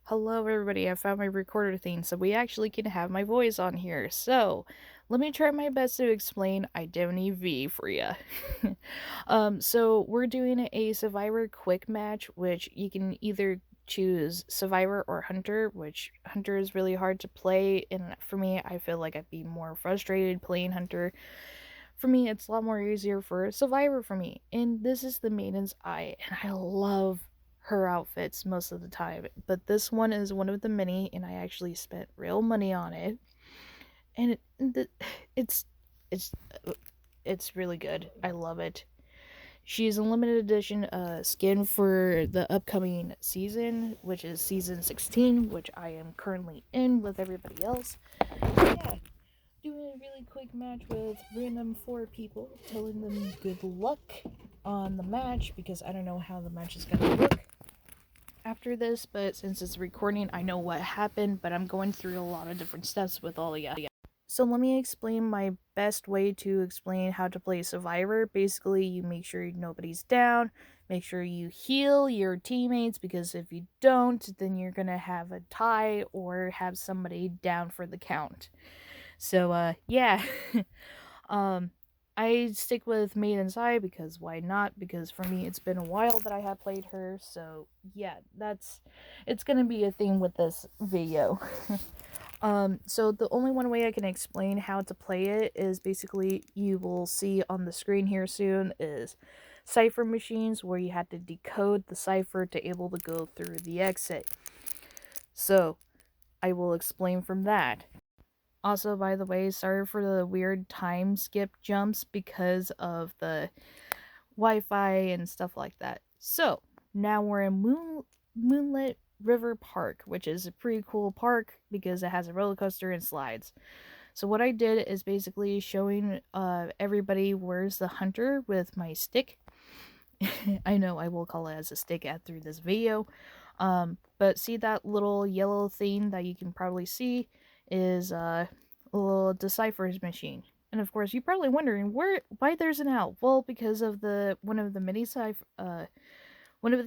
Hello, everybody. I found my recorder thing, so we actually can have my voice on here. So, let me try my best to explain Identity V for you. So we're doing a Survivor quick match, which you can either choose Survivor or Hunter, which Hunter is really hard to play, and for me, I feel like I'd be more frustrated playing Hunter. For me, it's a lot more easier for Survivor for me, and this is the Maiden's Eye, and I love her outfits most of the time. But this one is one of the many, and I actually spent real money on it, and it's it's it's really good. I love it. She's a limited edition skin for the upcoming season, which is season 16, which I am currently in with everybody else. Yeah, doing a really quick match with random four people, telling them good luck on the match because I don't know how the match is gonna look after this, but since it's recording, I know what happened, but I'm going through a lot of different steps with all of you. So let me explain my best way to explain how to play Survivor. Basically, you make sure nobody's down, make sure you heal your teammates, because if you don't, then you're gonna have a tie or have somebody down for the count. So yeah. um I stick with Maiden's Eye because why not? Because for me it's been a while that I have played her, so yeah, it's gonna be a theme with this video. So the only one way I can explain how to play it is basically you will see on the screen here soon is cipher machines where you had to decode the cipher to able to go through the exit. So I will explain from that. Also, by the way, sorry for the weird time skip jumps because of the Wi-Fi and stuff like that. So, now we're in Moonlit River Park, which is a pretty cool park because it has a roller coaster and slides. So what I did is basically showing everybody where's the hunter with my stick. I know I will call it as a stick at through this video. But see that little yellow thing that you can probably see is a little decipher's machine. And of course, you're probably wondering why there's an owl. Well, because of the one of the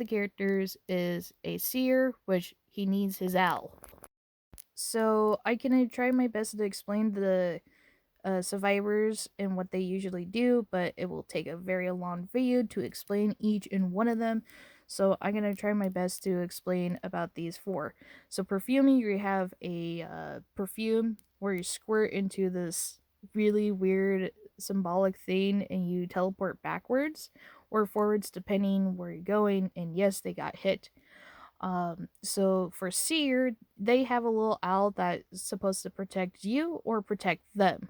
characters is a seer, which he needs his owl. So I can try my best to explain the survivors and what they usually do, but it will take a very long video to explain each and one of them. So I'm gonna try my best to explain about these four. So perfuming, you have a perfume where you squirt into this really weird symbolic thing and you teleport backwards or forwards depending where you're going. And yes, they got hit. So for Seer, they have a little owl that's supposed to protect you or protect them,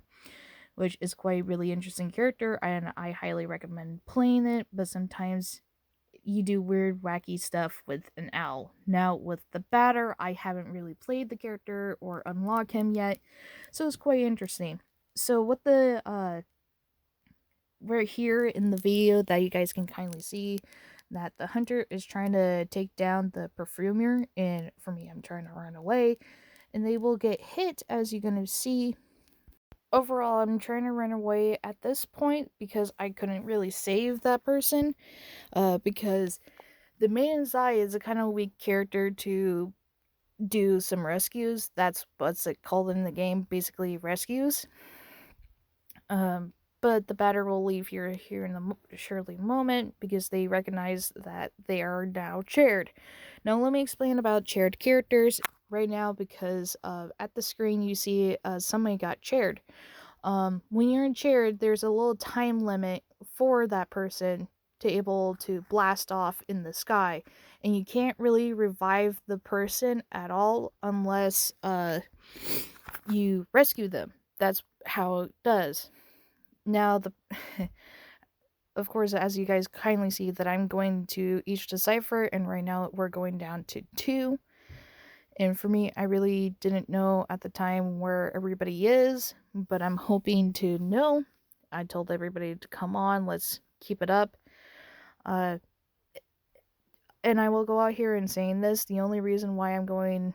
which is quite a really interesting character, and I highly recommend playing it. But sometimes you do weird, wacky stuff with an owl. Now, with the batter, I haven't really played the character or unlocked him yet, so it's quite interesting. So, what the we're here in the video that you guys can kindly see that the hunter is trying to take down the perfumer, and for me, I'm trying to run away, and they will get hit as you're gonna see. Overall, I'm trying to run away at this point because I couldn't really save that person. Because the Maiden's Eye is a kind of weak character to do some rescues. That's what's it called in the game, basically rescues. Um, but the batter will leave here in the surely moment because they recognize that they are now chaired. Now let me explain about chaired characters right now because at the screen you see somebody got chaired. When you're in chaired, there's a little time limit for that person to able to blast off in the sky, and you can't really revive the person at all unless you rescue them. That's how it does. Now the of course, as you guys kindly see that I'm going to each decipher, and right now we're going down to 2. And for me, I really didn't know at the time where everybody is, but I'm hoping to know. I told everybody to come on, let's keep it up. Uh, and I will go out here and saying this. The only reason why I'm going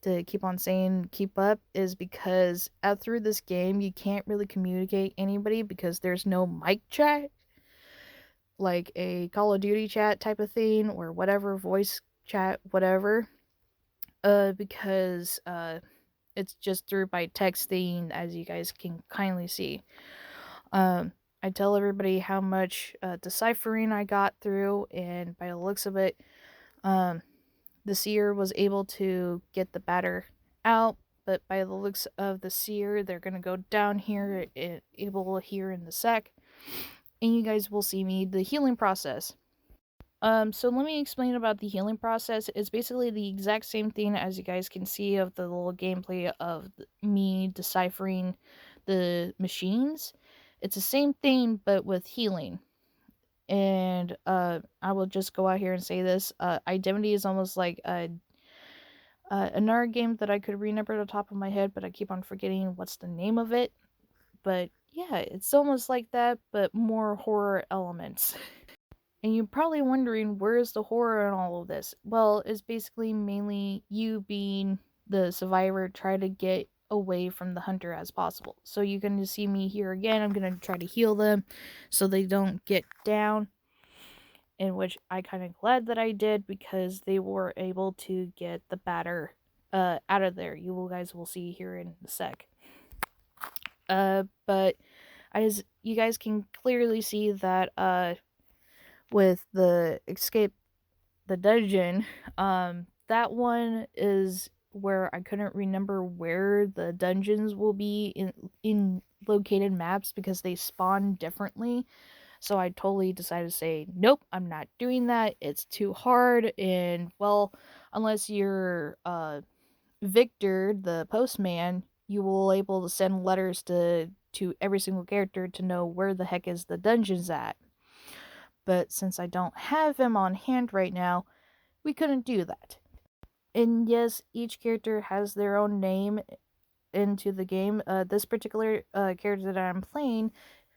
to keep on saying keep up is because out through this game, you can't really communicate anybody because there's no mic chat, like a Call of Duty chat type of thing or whatever, voice chat, whatever. because it's just through by texting, as you guys can kindly see. I tell everybody how much deciphering I got through, and by the looks of it, um, the seer was able to get the batter out. But by the looks of the seer, they're gonna go down here, able here in the sec, and you guys will see me the healing process. So let me explain about the healing process. It's basically the exact same thing as you guys can see of the little gameplay of me deciphering the machines. It's the same thing, but with healing. And I will just go out here and say this: Identity is almost like another game that I could remember at the top of my head, but I keep on forgetting what's the name of it. But yeah, it's almost like that, but more horror elements. And you're probably wondering, where's the horror in all of this? Well, it's basically mainly you being the survivor, try to get away from the hunter as possible. So you're going to see me here again. I'm going to try to heal them so they don't get down, in which I kind of glad that I did, because they were able to get the batter out of there. You guys will see here in a sec. But as you guys can clearly see that with the escape the dungeon, that one is where I couldn't remember where the dungeons will be in located maps because they spawn differently. So I totally decided to say, nope, I'm not doing that. It's too hard. And well, unless you're Victor, the postman, you will able to send letters to every single character to know where the heck is the dungeons at. But since I don't have him on hand right now, we couldn't do that. And yes, each character has their own name into the game. This particular character that I'm playing,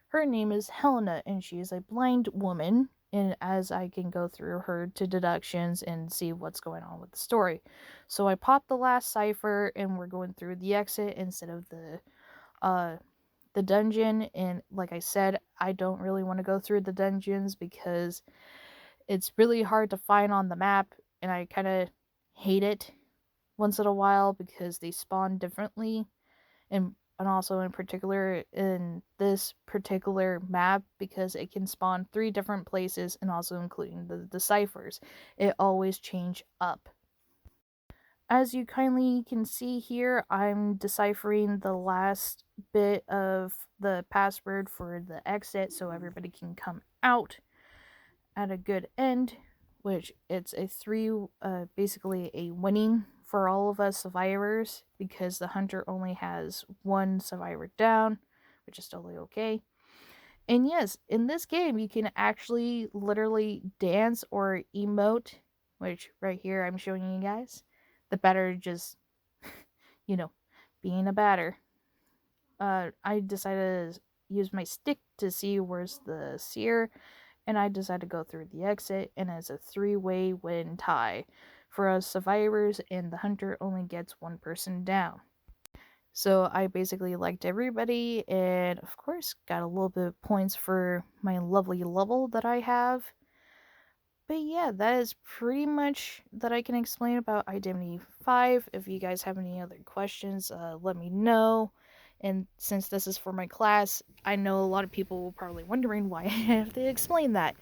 her name is Helena, and she is a blind woman. And as I can go through her to deductions and see what's going on with the story. So I popped the last cipher, and we're going through the exit instead of the dungeon. And like I said, I don't really want to go through the dungeons because it's really hard to find on the map, and I kind of hate it once in a while because they spawn differently, and also in particular in this particular map because it can spawn 3 different places, and also including the ciphers. It always change up. As you kindly can see here, I'm deciphering the last bit of the password for the exit so everybody can come out at a good end, which it's a 3, basically a winning for all of us survivors because the hunter only has 1 survivor down, which is totally okay. And yes, in this game you can actually literally dance or emote, which right here I'm showing you guys. The batter just, you know, being a batter. I decided to use my stick to see where's the seer, and I decided to go through the exit, and it's a 3-way win tie for us survivors, and the hunter only gets 1 person down. So I basically liked everybody, and of course got a little bit of points for my lovely level that I have. But yeah, that is pretty much that I can explain about Identity 5. If you guys have any other questions, let me know. And since this is for my class, I know a lot of people will probably wondering why I have to explain that.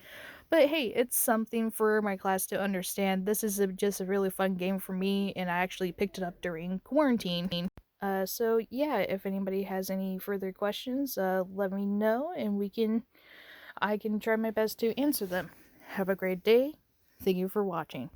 But hey, it's something for my class to understand. This is just a really fun game for me, and I actually picked it up during quarantine. So yeah, if anybody has any further questions, let me know, and I can try my best to answer them. Have a great day. Thank you for watching.